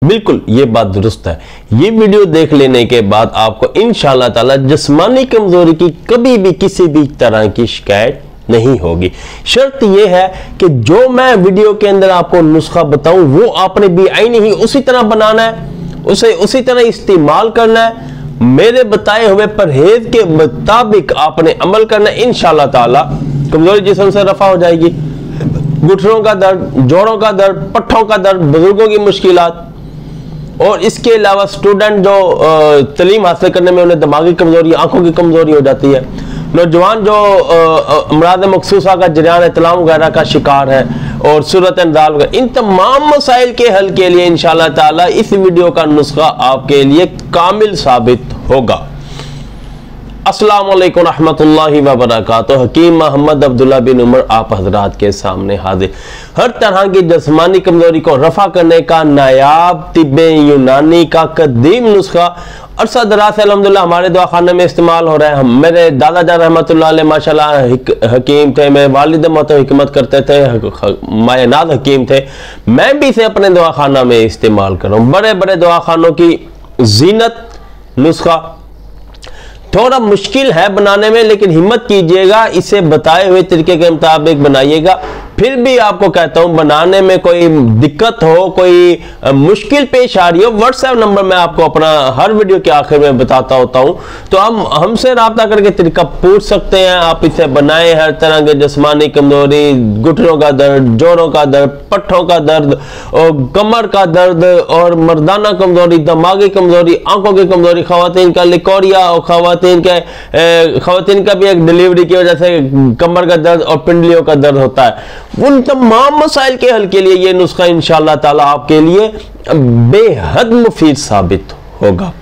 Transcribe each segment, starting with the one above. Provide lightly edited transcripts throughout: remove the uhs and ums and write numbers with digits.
बिल्कुल ये बात दुरुस्त है। ये वीडियो देख लेने के बाद आपको इंशाअल्लाह ताला जिस्मानी कमजोरी की कभी भी किसी भी तरह की शिकायत नहीं होगी। शर्त यह है कि जो मैं वीडियो के अंदर आपको नुस्खा बताऊं वो आपने भी आईनी ही उसी तरह बनाना है, उसे उसी तरह इस्तेमाल करना है, मेरे बताए हुए परहेज के मुताबिक आपने अमल करना है। इंशाअल्लाह ताला कमजोरी जिस्म से रफा हो जाएगी। घुटनों का दर्द, जोड़ों का दर्द, पट्ठों का दर्द, बुजुर्गों की मुश्किलात, और इसके अलावा स्टूडेंट जो तालीम हासिल करने में उन्हें दिमागी कमजोरी, आंखों की कमजोरी हो जाती है, नौजवान जो अमराद मखसूसा का जरियान इतलाम वगैरह का शिकार है, और सूरत अंदाल वगैरह, इन तमाम मसाइल के हल के लिए इंशाअल्लाह ताला इस वीडियो का नुस्खा आपके लिए कामिल साबित होगा। अस्सलामु अलैकुम रहमतुल्लाहि व बरकातुहू। हकीम मोहम्मद अब्दुल्ला बिन उमर आप हजरात के सामने हाजिर। हर तरह की जिस्मानी कमजोरी को रफा करने का नायाब तिब्बे यूनानी का कदीम नुस्खा अरसा दराज से अल्हम्दुलिल्लाह हमारे दवाखाने में इस्तेमाल हो रहा है। मेरे दादा जान रहमतुल्लाह अलैह माशाल्लाह हकीम थे, मेरे वालिद मोहतरम हिकमत करते थे, मायनाद हकीम थे। मैं भी इसे अपने दवाखाना में इस्तेमाल कर रहा हूँ। बड़े बड़े दवाखानों की जीनत नुस्खा थोड़ा मुश्किल है बनाने में, लेकिन हिम्मत कीजिएगा, इसे बताए हुए तरीके के मुताबिक बनाइएगा। फिर भी आपको कहता हूं बनाने में कोई दिक्कत हो, कोई मुश्किल पेश आ रही हो, व्हाट्सएप नंबर मैं आपको अपना हर वीडियो के आखिर में बताता होता हूं, तो हम हमसे राब्ता करके तरीका पूछ सकते हैं। आप इसे बनाएं। हर तरह के जिस्मानी कमजोरी, घुटनों का दर्द, जोड़ों का दर्द, पट्ठों का दर्द, और कमर का दर्द, और मर्दाना कमजोरी, दिमागी कमजोरी, आंखों की कमजोरी, खवातीन का लिकोरिया, और खवातीन का भी एक डिलीवरी की वजह से कमर का दर्द और पिंडलियों का दर्द होता है। उन तमाम मसाइल के हल के लिए यह नुस्खा इंशाअल्लाह ताला आपके लिए बेहद मुफीद साबित होगा।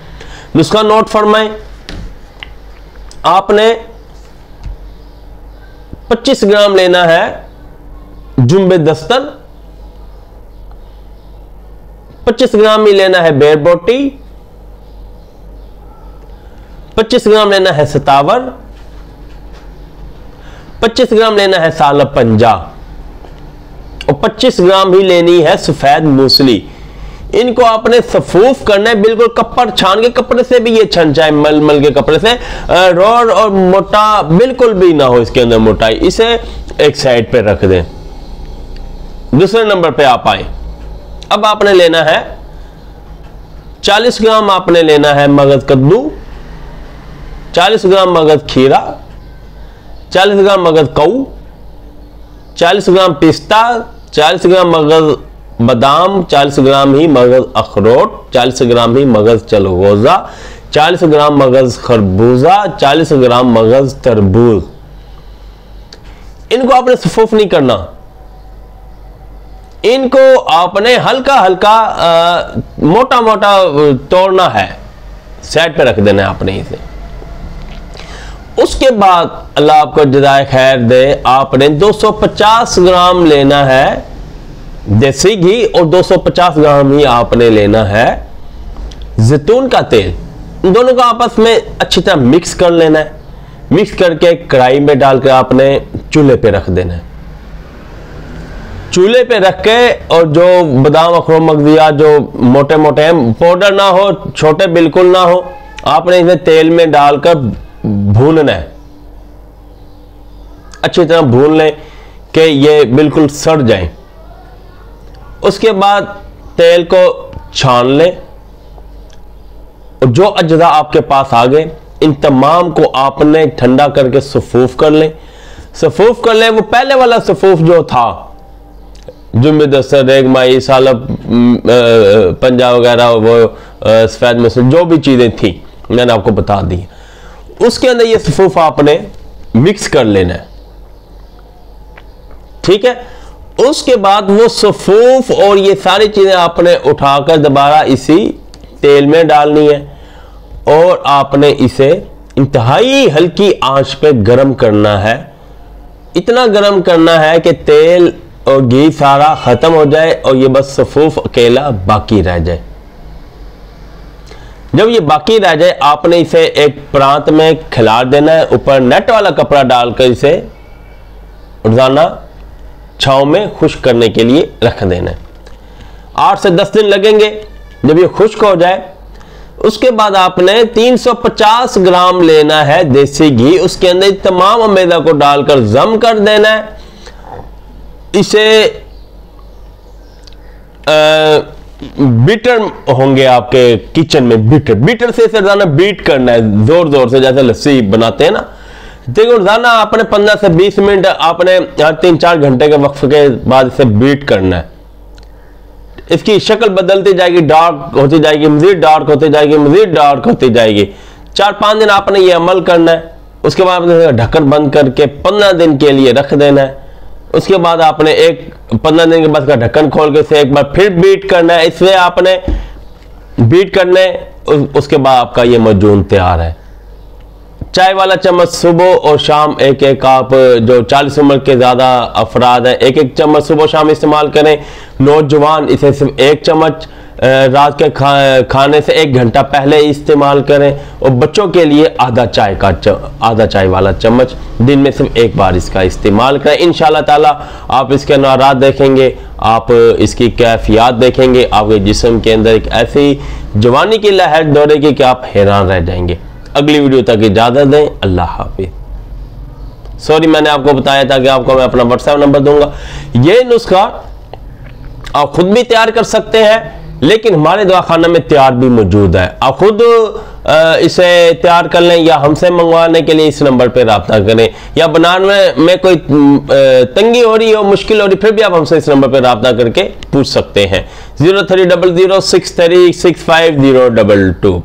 नुस्खा नोट फरमाएं। आपने 25 ग्राम लेना है जुम्बे दस्तर, 25 ग्राम ही लेना है बेर बोटी, 25 ग्राम लेना है सतावर, 25 ग्राम लेना है सालब पंजा, और 25 ग्राम ही लेनी है सफेद मूसली। इनको आपने सफूफ करना है, बिल्कुल कपड़ छान के, कपड़े से भी ये छन जाए, मल के कपड़े से, रोड और मोटा बिल्कुल भी ना हो इसके अंदर मोटाई। इसे एक साइड पे रख दें। दूसरे नंबर पे आप आए। अब आपने लेना है 40 ग्राम आपने लेना है मगज कद्दू, 40 ग्राम मगज खीरा, 40 ग्राम मगज कऊ, 40 ग्राम पिस्ता, 40 ग्राम मगज बादाम, 40 ग्राम ही मगज अखरोट, 40 ग्राम ही मगज चलगोजा, 40 ग्राम मगज खरबूजा, 40 ग्राम मगज तरबूज। इनको आपने सफूफ नहीं करना, इनको आपने हल्का हल्का मोटा मोटा तोड़ना है, साइड पे रख देना है आपने इसे। उसके बाद अल्लाह आपको जज़ाए खैर दे, आपने 250 ग्राम लेना है देसी घी, और 250 ग्राम ही आपने लेना है जैतून का तेल। इन दोनों को आपस में अच्छी तरह मिक्स कर लेना है। मिक्स करके कढ़ाई में डालकर आपने चूल्हे पे रख देना है। चूल्हे पे रख के, और जो बादाम अखरोट मगजिया जो मोटे मोटे हैं, पाउडर ना हो, छोटे बिल्कुल ना हो, आपने इसे तेल में डालकर भूनना है। अच्छी तरह भून लें कि ये बिल्कुल सड़ जाए। उसके बाद तेल को छान लें, और जो अज्जा आपके पास आ गए इन तमाम को आपने ठंडा करके सफूफ कर लें। सफूफ कर लें, वो पहले वाला सफूफ जो था, जुम्बे दस्तर, रेगमाई, सालब पंजा वगैरह, वो सफेद मसूर, जो भी चीजें थी मैंने आपको बता दी, उसके अंदर ये सफूफ आपने मिक्स कर लेना है। ठीक है। उसके बाद वो सफूफ और ये सारी चीजें आपने उठाकर दोबारा इसी तेल में डालनी है, और आपने इसे इंतहाई हल्की आंच पे गर्म करना है। इतना गर्म करना है कि तेल और घी सारा खत्म हो जाए और ये बस सफूफ अकेला बाकी रह जाए। जब ये बाकी रह जाए, आपने इसे एक प्रांत में खिलार देना है, ऊपर नेट वाला कपड़ा डालकर इसे रोजाना छांव में खुश्क करने के लिए रख देना है। 8 से 10 दिन लगेंगे। जब ये खुश्क हो जाए उसके बाद आपने 350 ग्राम लेना है देसी घी, उसके अंदर तमाम मैदा को डालकर जम कर देना है। इसे बीटर होंगे आपके किचन में, बीटर से इसे रोजाना बीट करना है जोर जोर से, जैसे लस्सी बनाते हैं ना। देखो रोजाना आपने 15 से 20 मिनट आपने 3-4 घंटे के वक्फ के बाद इसे बीट करना है। इसकी शक्ल बदलती जाएगी, डार्क होती जाएगी, मजीद डार्क होती जाएगी, मजीद डार्क होती जाएगी। 4-5 दिन आपने ये अमल करना है। उसके बाद ढक्कन बंद करके 15 दिन के लिए रख देना है। उसके बाद आपने 15 दिन के बाद का ढक्कन खोल के इसे एक बार फिर बीट करना है। इसलिए आपने बीट करने, उसके बाद आपका ये मजून तैयार है। चाय वाला चम्मच सुबह और शाम एक एक, आप जो 40 उम्र के ज़्यादा अफराद हैं 1-1 चम्मच सुबह शाम इस्तेमाल करें। नौजवान इसे सिर्फ 1 चम्मच रात के खाने से 1 घंटा पहले इस्तेमाल करें। और बच्चों के लिए आधा चाय वाला चम्मच दिन में सिर्फ 1 बार इसका इस्तेमाल करें। इंशाल्लाह ताला आप इसके नाराज देखेंगे, आप इसकी कैफियत देखेंगे, आपके जिस्म के अंदर एक ऐसी जवानी की लहर दौड़ेगी कि आप हैरान रह जाएंगे। अगली वीडियो तक इजाजत दें, अल्लाह हाफिज। सॉरी, मैंने आपको बताया था कि आपको मैं अपना व्हाट्सएप नंबर दूंगा। ये नुस्खा आप खुद भी तैयार कर सकते हैं, लेकिन हमारे दवाखाना में तैयार भी मौजूद है। आप खुद इसे तैयार कर लें या हमसे मंगवाने के लिए इस नंबर पर रब्ता करें, या बनाने में कोई तंगी हो रही हो, मुश्किल हो रही, फिर भी आप हमसे इस नंबर पर रब्ता करके पूछ सकते हैं। 03006365 022।